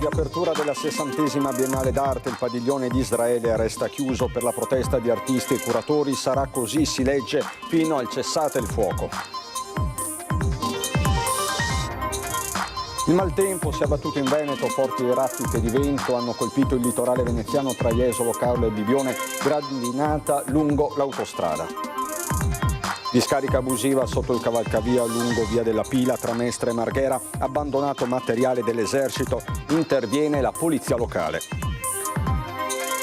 Riapertura della 60ª Biennale d'Arte, il padiglione di Israele resta chiuso per la protesta di artisti e curatori, sarà così, si legge, fino al cessate il fuoco. Il maltempo si è abbattuto in Veneto, forti raffiche di vento hanno colpito il litorale veneziano tra Jesolo, Carlo e Bibione, grandinata lungo l'autostrada. Discarica abusiva sotto il cavalcavia lungo via della Pila tra Mestre e Marghera, abbandonato materiale dell'esercito, interviene la polizia locale.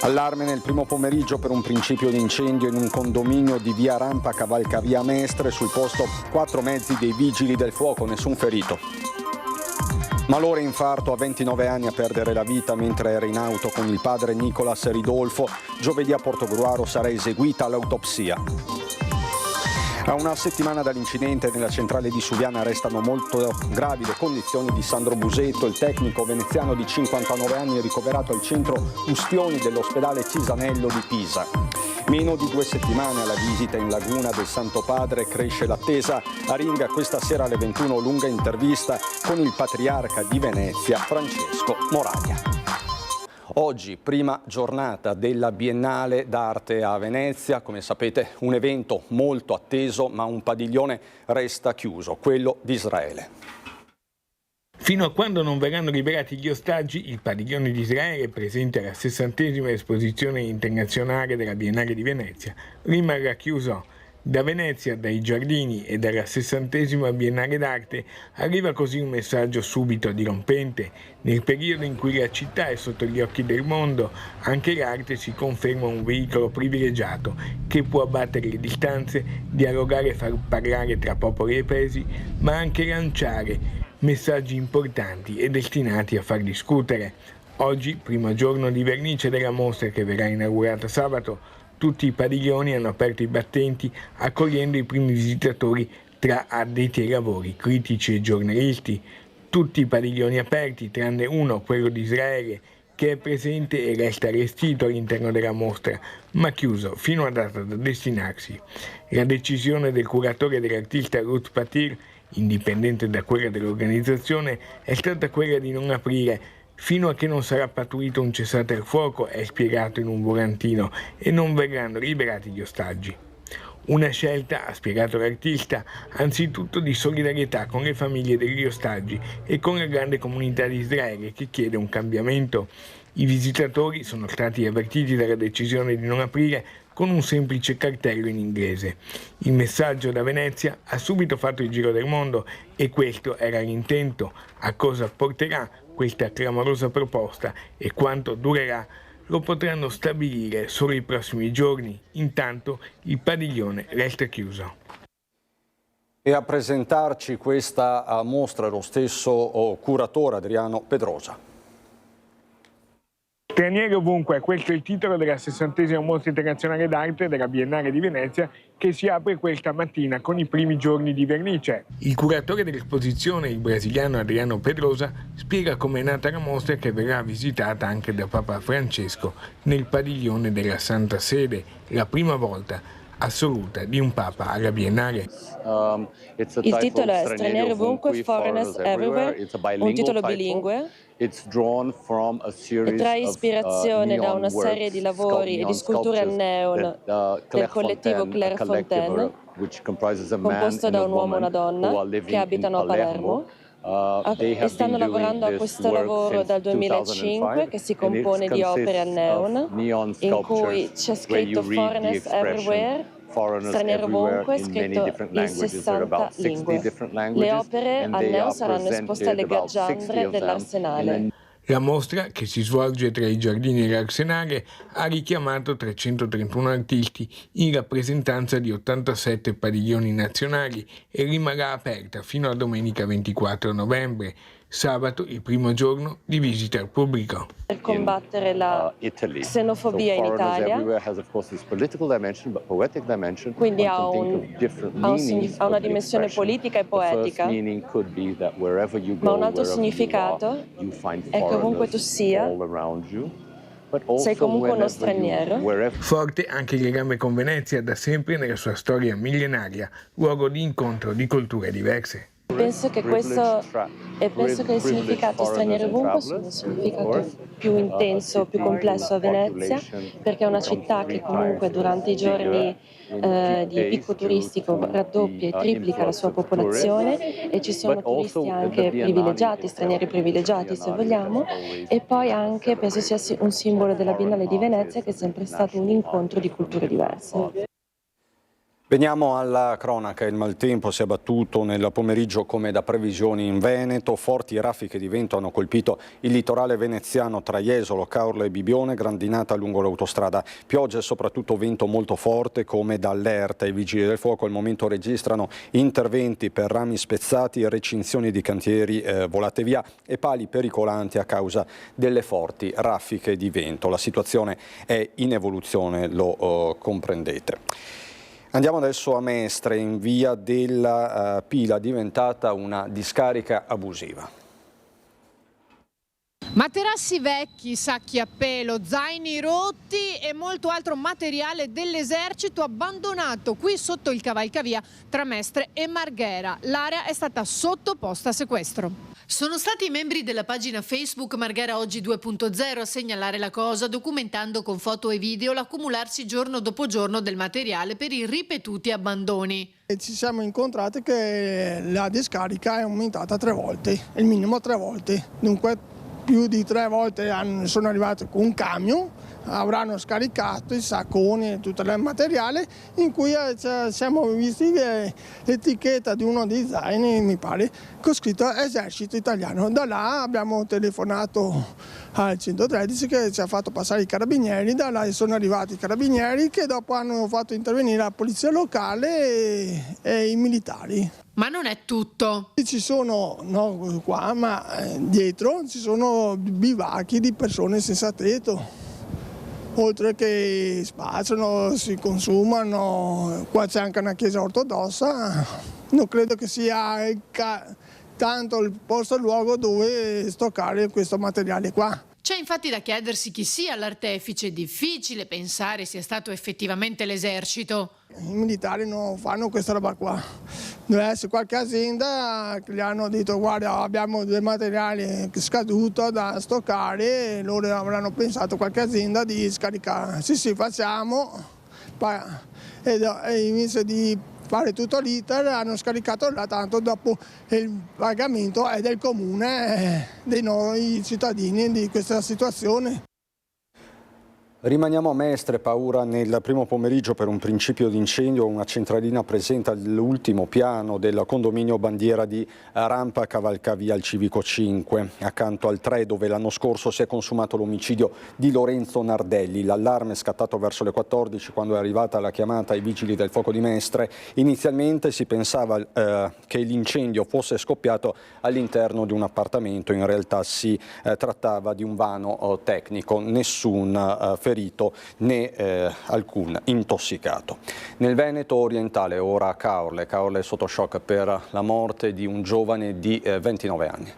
Allarme nel primo pomeriggio per un principio di incendio in un condominio di via Rampa Cavalcavia Mestre, sul posto 4 mezzi dei vigili del fuoco, nessun ferito. Malore infarto, a 29 anni a perdere la vita mentre era in auto con il padre Nicolas Ridolfo, giovedì a Portogruaro sarà eseguita l'autopsia. A una settimana dall'incidente nella centrale di Suviana restano molto gravi le condizioni di Sandro Busetto, il tecnico veneziano di 59 anni ricoverato al centro Ustioni dell'ospedale Cisanello di Pisa. Meno di 2 settimane alla visita in laguna del Santo Padre, cresce l'attesa. A Ringa questa sera alle 21 lunga intervista con il patriarca di Venezia Francesco Moraglia. Oggi, prima giornata della Biennale d'Arte a Venezia, come sapete un evento molto atteso, ma un padiglione resta chiuso, quello di Israele. Fino a quando non verranno liberati gli ostaggi, il padiglione di Israele, presente alla 60ª esposizione internazionale della Biennale di Venezia, rimarrà chiuso. Da Venezia, dai giardini e dalla 60ª Biennale d'Arte arriva così un messaggio subito dirompente. Nel periodo in cui la città è sotto gli occhi del mondo, anche l'arte si conferma un veicolo privilegiato che può abbattere le distanze, dialogare e far parlare tra popoli e paesi, ma anche lanciare messaggi importanti e destinati a far discutere. Oggi, primo giorno di vernice della mostra che verrà inaugurata sabato, tutti i padiglioni hanno aperto i battenti accogliendo i primi visitatori tra addetti ai lavori, critici e giornalisti. Tutti i padiglioni aperti, tranne uno, quello di Israele, che è presente e resta allestito all'interno della mostra, ma chiuso fino a data da destinarsi. La decisione del curatore e dell'artista Ruth Patir, indipendente da quella dell'organizzazione, è stata quella di non aprire fino a che non sarà pattuito un cessate il fuoco, è spiegato in un volantino, e non verranno liberati gli ostaggi. Una scelta, ha spiegato l'artista, anzitutto di solidarietà con le famiglie degli ostaggi e con la grande comunità di Israele che chiede un cambiamento. I visitatori sono stati avvertiti dalla decisione di non aprire con un semplice cartello in inglese. Il messaggio da Venezia ha subito fatto il giro del mondo e questo era l'intento. A cosa porterà questa clamorosa proposta e quanto durerà lo potranno stabilire solo i prossimi giorni. Intanto il padiglione resta chiuso. E a presentarci questa mostra lo stesso curatore Adriano Pedrosa. Stranieri ovunque, questo è il titolo della 60ª Mostra Internazionale d'Arte della Biennale di Venezia che si apre questa mattina con i primi giorni di vernice. Il curatore dell'esposizione, il brasiliano Adriano Pedrosa, spiega come è nata la mostra che verrà visitata anche da Papa Francesco nel padiglione della Santa Sede, la prima volta assoluta di un Papa alla Biennale. Il titolo è Stranieri ovunque, Foreigners Everywhere, un titolo bilingue. E trae ispirazione da una serie di lavori e di sculture a neon del collettivo Claire Fontaine, composto da un uomo e una donna che abitano a Palermo. E stanno lavorando a questo lavoro dal 2005 che si compone di opere a neon in cui c'è scritto Foreigners Everywhere, straniero ovunque, scritto in 60 lingue. Le opere a neon saranno esposte alle Gaggiandre dell'Arsenale. La mostra, che si svolge tra i giardini dell'Arsenale, ha richiamato 331 artisti in rappresentanza di 87 padiglioni nazionali e rimarrà aperta fino a domenica 24 novembre, sabato il primo giorno di visita al pubblico. Per combattere la xenofobia in Italia, quindi ha una dimensione politica e poetica, ma un altro significato è che ovunque tu sia, sei comunque uno straniero. Forte anche il legame con Venezia, da sempre nella sua storia millenaria, luogo di incontro di culture diverse. Penso che il significato straniero ovunque sia un significato più intenso, più complesso a Venezia, perché è una città che comunque durante i giorni di picco turistico raddoppia e triplica la sua popolazione, e ci sono turisti anche privilegiati, stranieri privilegiati se vogliamo, e poi anche penso sia un simbolo della Biennale di Venezia, che è sempre stato un incontro di culture diverse. Veniamo alla cronaca. Il maltempo si è abbattuto nel pomeriggio come da previsioni in Veneto. Forti raffiche di vento hanno colpito il litorale veneziano tra Jesolo, Caorle e Bibione, grandinata lungo l'autostrada. Pioggia e soprattutto vento molto forte, come da allerta. I vigili del fuoco al momento registrano interventi per rami spezzati, recinzioni di cantieri volate via e pali pericolanti a causa delle forti raffiche di vento. La situazione è in evoluzione, lo comprendete. Andiamo adesso a Mestre, in via della Pila, diventata una discarica abusiva. Materassi vecchi, sacchi a pelo, zaini rotti e molto altro materiale dell'esercito abbandonato qui sotto il cavalcavia tra Mestre e Marghera. L'area è stata sottoposta a sequestro. Sono stati i membri della pagina Facebook Marghera Oggi 2.0 a segnalare la cosa, documentando con foto e video l'accumularsi giorno dopo giorno del materiale per i ripetuti abbandoni. Ci siamo incontrati che la discarica è aumentata 3 volte, il minimo 3 volte, dunque più di 3 volte sono arrivati con un camion, avranno scaricato i sacconi e tutto il materiale, in cui siamo visti l'etichetta di uno dei zaini, mi pare, con scritto Esercito Italiano. Da là abbiamo telefonato al 113 che ci ha fatto passare i carabinieri, da là sono arrivati i carabinieri che dopo hanno fatto intervenire la polizia locale e i militari. Ma non è tutto. Ci sono, no qua, ma dietro ci sono bivacchi di persone senza tetto. Oltre che spaziano, si consumano, qua c'è anche una chiesa ortodossa, non credo che sia tanto il posto, il luogo dove stoccare questo materiale qua. C'è infatti da chiedersi chi sia l'artefice, difficile pensare sia stato effettivamente l'esercito. I militari non fanno questa roba qua, deve essere qualche azienda che gli hanno detto guarda abbiamo del materiale scaduto da stoccare e loro avranno pensato qualche azienda di scaricare. Sì facciamo, e invece di fare tutto l'iter hanno scaricato là, tanto dopo il pagamento è del comune, di noi cittadini di questa situazione. Rimaniamo a Mestre, paura nel primo pomeriggio per un principio di incendio. Una centralina presente all'ultimo piano del condominio Bandiera di Rampa Cavalcavia al Civico 5, accanto al 3 dove l'anno scorso si è consumato l'omicidio di Lorenzo Nardelli. L'allarme è scattato verso le 14 quando è arrivata la chiamata ai vigili del fuoco di Mestre. Inizialmente si pensava che l'incendio fosse scoppiato all'interno di un appartamento, in realtà si trattava di un vano tecnico, nessun ferito né alcun intossicato. Nel Veneto orientale, ora Caorle è sotto shock per la morte di un giovane di 29 anni.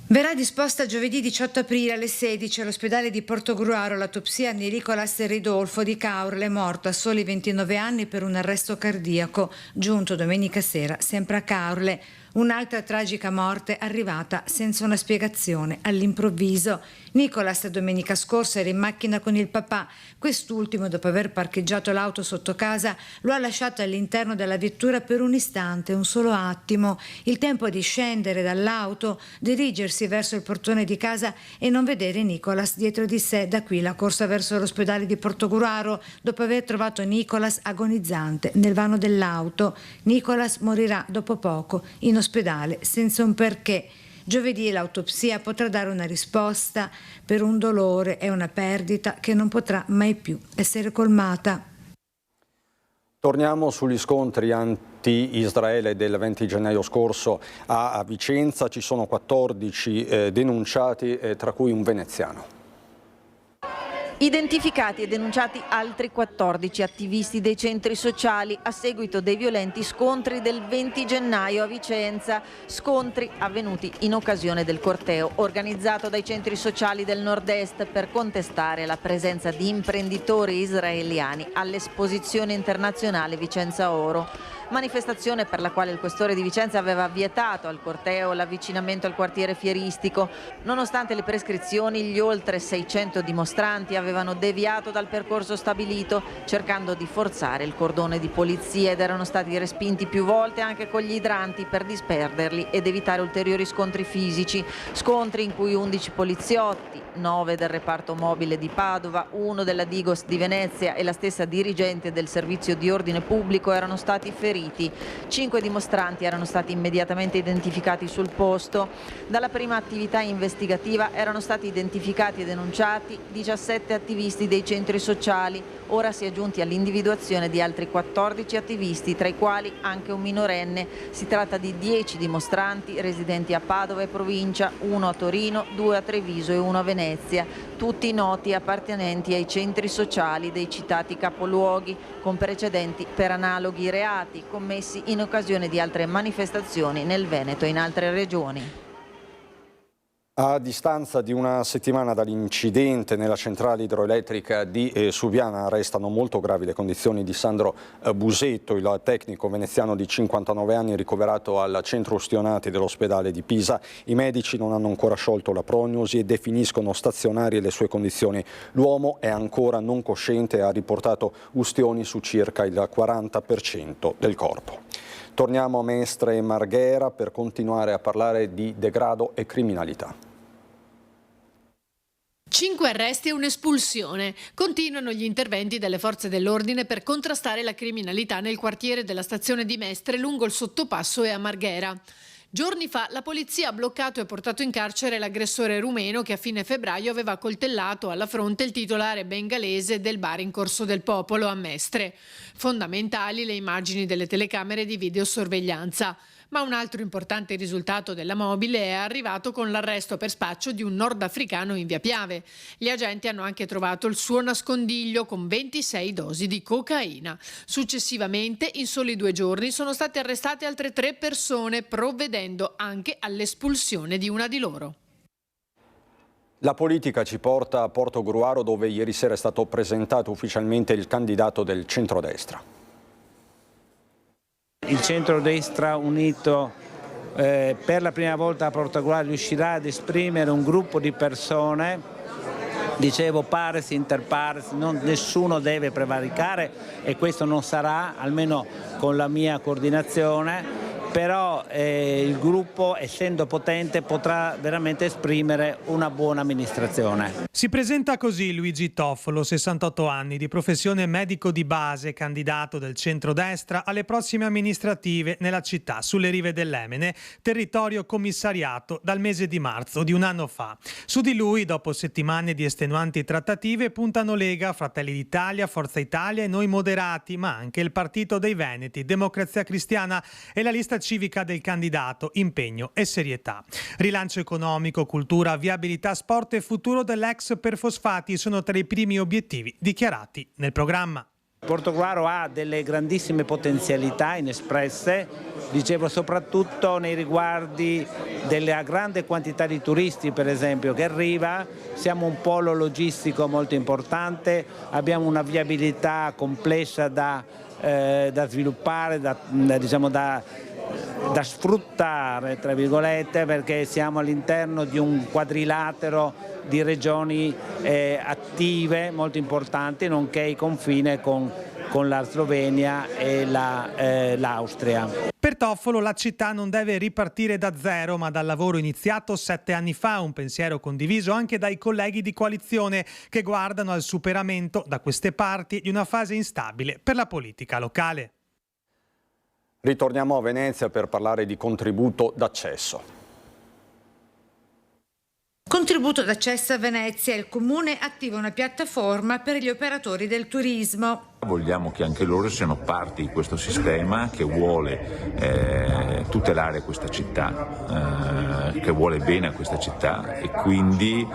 Verrà disposta giovedì 18 aprile alle 16 all'ospedale di Portogruaro l'autopsia di Nicolas Ridolfo di Caorle, morto a soli 29 anni per un arresto cardiaco, giunto domenica sera sempre a Caorle. Un'altra tragica morte arrivata senza una spiegazione, all'improvviso. Nicolas domenica scorsa era in macchina con il papà. Quest'ultimo, dopo aver parcheggiato l'auto sotto casa, lo ha lasciato all'interno della vettura per un istante, un solo attimo. Il tempo di scendere dall'auto, dirigersi verso il portone di casa e non vedere Nicolas dietro di sé. Da qui la corsa verso l'ospedale di Portogruaro, dopo aver trovato Nicolas agonizzante nel vano dell'auto. Nicolas morirà dopo poco in ospedale senza un perché. Giovedì l'autopsia potrà dare una risposta per un dolore e una perdita che non potrà mai più essere colmata. Torniamo sugli scontri anti-Israele del 20 gennaio scorso a Vicenza. Ci sono 14 denunciati, tra cui un veneziano. Identificati e denunciati altri 14 attivisti dei centri sociali a seguito dei violenti scontri del 20 gennaio a Vicenza, scontri avvenuti in occasione del corteo organizzato dai centri sociali del nord-est per contestare la presenza di imprenditori israeliani all'esposizione internazionale Vicenza Oro. manifestazione per la quale il questore di Vicenza aveva vietato al corteo l'avvicinamento al quartiere fieristico. Nonostante le prescrizioni, gli oltre 600 dimostranti avevano deviato dal percorso stabilito, cercando di forzare il cordone di polizia, ed erano stati respinti più volte anche con gli idranti per disperderli ed evitare ulteriori scontri fisici. Scontri in cui 11 poliziotti, 9 del reparto mobile di Padova, 1 della Digos di Venezia e la stessa dirigente del servizio di ordine pubblico erano stati feriti. 5 dimostranti erano stati immediatamente identificati sul posto. Dalla prima attività investigativa erano stati identificati e denunciati 17 attivisti dei centri sociali. Ora si è giunti all'individuazione di altri 14 attivisti, tra i quali anche un minorenne. Si tratta di 10 dimostranti residenti a Padova e provincia, 1 a Torino, 2 a Treviso e 1 a Venezia, tutti noti appartenenti ai centri sociali dei citati capoluoghi, con precedenti per analoghi reati commessi in occasione di altre manifestazioni nel Veneto e in altre regioni. A distanza di una settimana dall'incidente nella centrale idroelettrica di Subiana restano molto gravi le condizioni di Sandro Busetto, il tecnico veneziano di 59 anni ricoverato al centro ustionati dell'ospedale di Pisa. I medici non hanno ancora sciolto la prognosi e definiscono stazionarie le sue condizioni. L'uomo è ancora non cosciente e ha riportato ustioni su circa il 40% del corpo. Torniamo a Mestre e Marghera per continuare a parlare di degrado e criminalità. 5 arresti e un'espulsione. Continuano gli interventi delle forze dell'ordine per contrastare la criminalità nel quartiere della stazione di Mestre, lungo il sottopasso e a Marghera. Giorni fa la polizia ha bloccato e portato in carcere l'aggressore rumeno che a fine febbraio aveva coltellato alla fronte il titolare bengalese del bar in Corso del Popolo a Mestre. Fondamentali le immagini delle telecamere di videosorveglianza. Ma un altro importante risultato della mobile è arrivato con l'arresto per spaccio di un nordafricano in via Piave. Gli agenti hanno anche trovato il suo nascondiglio con 26 dosi di cocaina. Successivamente, in soli 2 giorni, sono state arrestate altre 3 persone, provvedendo anche all'espulsione di una di loro. La politica ci porta a Portogruaro, dove ieri sera è stato presentato ufficialmente il candidato del centrodestra. Il centrodestra unito per la prima volta a Portogruaro riuscirà ad esprimere un gruppo di persone, dicevo pares inter pares, nessuno deve prevaricare e questo non sarà, almeno con la mia coordinazione, però il gruppo, essendo potente, potrà veramente esprimere una buona amministrazione. Si presenta così Luigi Toffolo, 68 anni, di professione medico di base, candidato del centrodestra alle prossime amministrative nella città, sulle rive dell'Emene, territorio commissariato dal mese di marzo di un anno fa. Su di lui, dopo settimane di estenuanti trattative, puntano Lega, Fratelli d'Italia, Forza Italia e Noi Moderati, ma anche il Partito dei Veneti, Democrazia Cristiana e la lista civica del candidato, impegno e serietà. Rilancio economico, cultura, viabilità, sport e futuro dell'ex Perfosfati sono tra i primi obiettivi dichiarati nel programma. Portogruaro ha delle grandissime potenzialità inespresse, dicevo soprattutto nei riguardi della grande quantità di turisti per esempio che arriva, siamo un polo logistico molto importante, abbiamo una viabilità complessa da sviluppare, da sfruttare tra virgolette, perché siamo all'interno di un quadrilatero di regioni attive molto importanti, nonché il confine con la Slovenia e l'Austria. Per Toffolo la città non deve ripartire da zero, ma dal lavoro iniziato 7 anni fa, un pensiero condiviso anche dai colleghi di coalizione che guardano al superamento da queste parti di una fase instabile per la politica locale. Ritorniamo a Venezia per parlare di contributo d'accesso. Contributo d'accesso a Venezia, il Comune attiva una piattaforma per gli operatori del turismo. Vogliamo che anche loro siano parte di questo sistema che vuole tutelare questa città, che vuole bene a questa città e quindi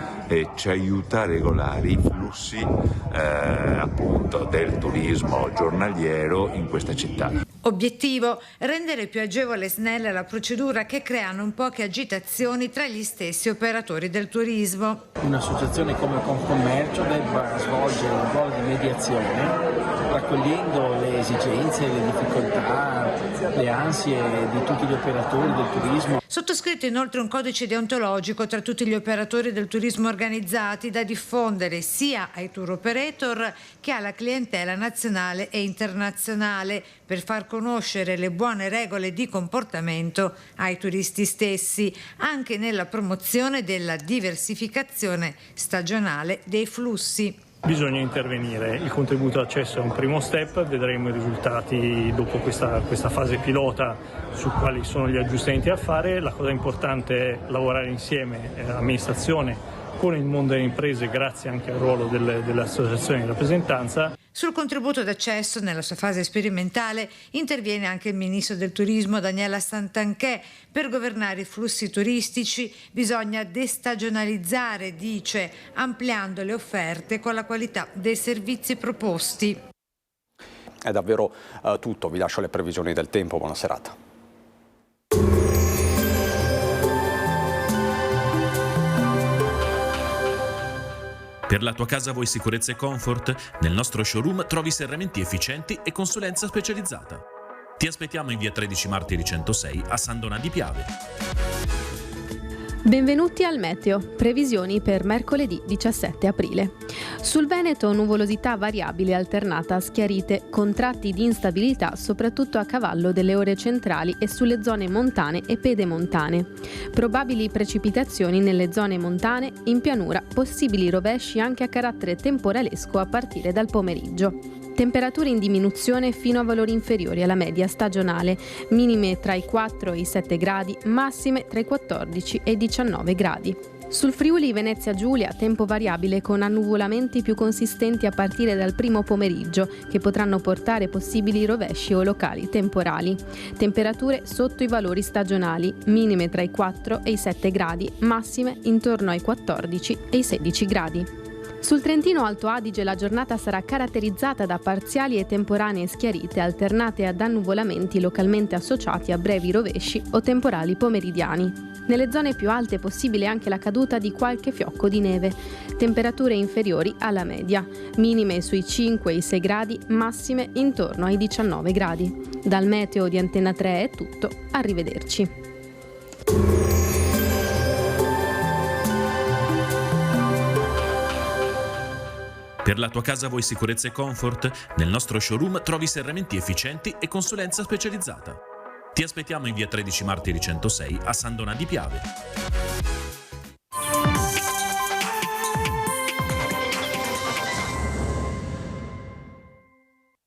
ci aiuta a regolare i flussi appunto del turismo giornaliero in questa città. Obiettivo: rendere più agevole e snella la procedura che crea non poche agitazioni tra gli stessi operatori del turismo. Un'associazione come Confcommercio debba svolgere svolgere un ruolo di mediazione, raccogliendo le esigenze, le difficoltà, le ansie di tutti gli operatori del turismo. Sottoscritto inoltre un codice deontologico tra tutti gli operatori del turismo organizzati da diffondere sia ai tour operator che alla clientela nazionale e internazionale per far conoscere le buone regole di comportamento ai turisti stessi, anche nella promozione della diversificazione stagionale dei flussi. Bisogna intervenire, il contributo d'accesso è un primo step, vedremo i risultati dopo questa fase pilota su quali sono gli aggiustamenti da fare. La cosa importante è lavorare insieme, amministrazione con il mondo delle imprese, grazie anche al ruolo delle associazioni di rappresentanza. Sul contributo d'accesso nella sua fase sperimentale interviene anche il ministro del turismo Daniela Santanchè. Per governare i flussi turistici bisogna destagionalizzare, dice, ampliando le offerte con la qualità dei servizi proposti. È davvero tutto, vi lascio le previsioni del tempo, buona serata. Per la tua casa vuoi sicurezza e comfort? Nel nostro showroom trovi serramenti efficienti e consulenza specializzata. Ti aspettiamo in via 13 Martiri 106 a San Donà di Piave. Benvenuti al Meteo, previsioni per mercoledì 17 aprile. Sul Veneto nuvolosità variabile alternata a schiarite, con tratti di instabilità soprattutto a cavallo delle ore centrali e sulle zone montane e pedemontane. Probabili precipitazioni nelle zone montane, in pianura possibili rovesci anche a carattere temporalesco a partire dal pomeriggio. Temperature in diminuzione fino a valori inferiori alla media stagionale, minime tra i 4 e i 7 gradi, massime tra i 14 e i 19 gradi. Sul Friuli Venezia Giulia tempo variabile con annuvolamenti più consistenti a partire dal primo pomeriggio che potranno portare possibili rovesci o locali temporali. Temperature sotto i valori stagionali, minime tra i 4 e i 7 gradi, massime intorno ai 14 e i 16 gradi. Sul Trentino Alto Adige la giornata sarà caratterizzata da parziali e temporanee schiarite alternate ad annuvolamenti localmente associati a brevi rovesci o temporali pomeridiani. Nelle zone più alte è possibile anche la caduta di qualche fiocco di neve. Temperature inferiori alla media, minime sui 5 e i 6 gradi, massime intorno ai 19 gradi. Dal meteo di Antenna 3 è tutto, arrivederci. Per la tua casa vuoi sicurezza e comfort? Nel nostro showroom trovi serramenti efficienti e consulenza specializzata. Ti aspettiamo in via 13 Martiri 106 a San Donà di Piave.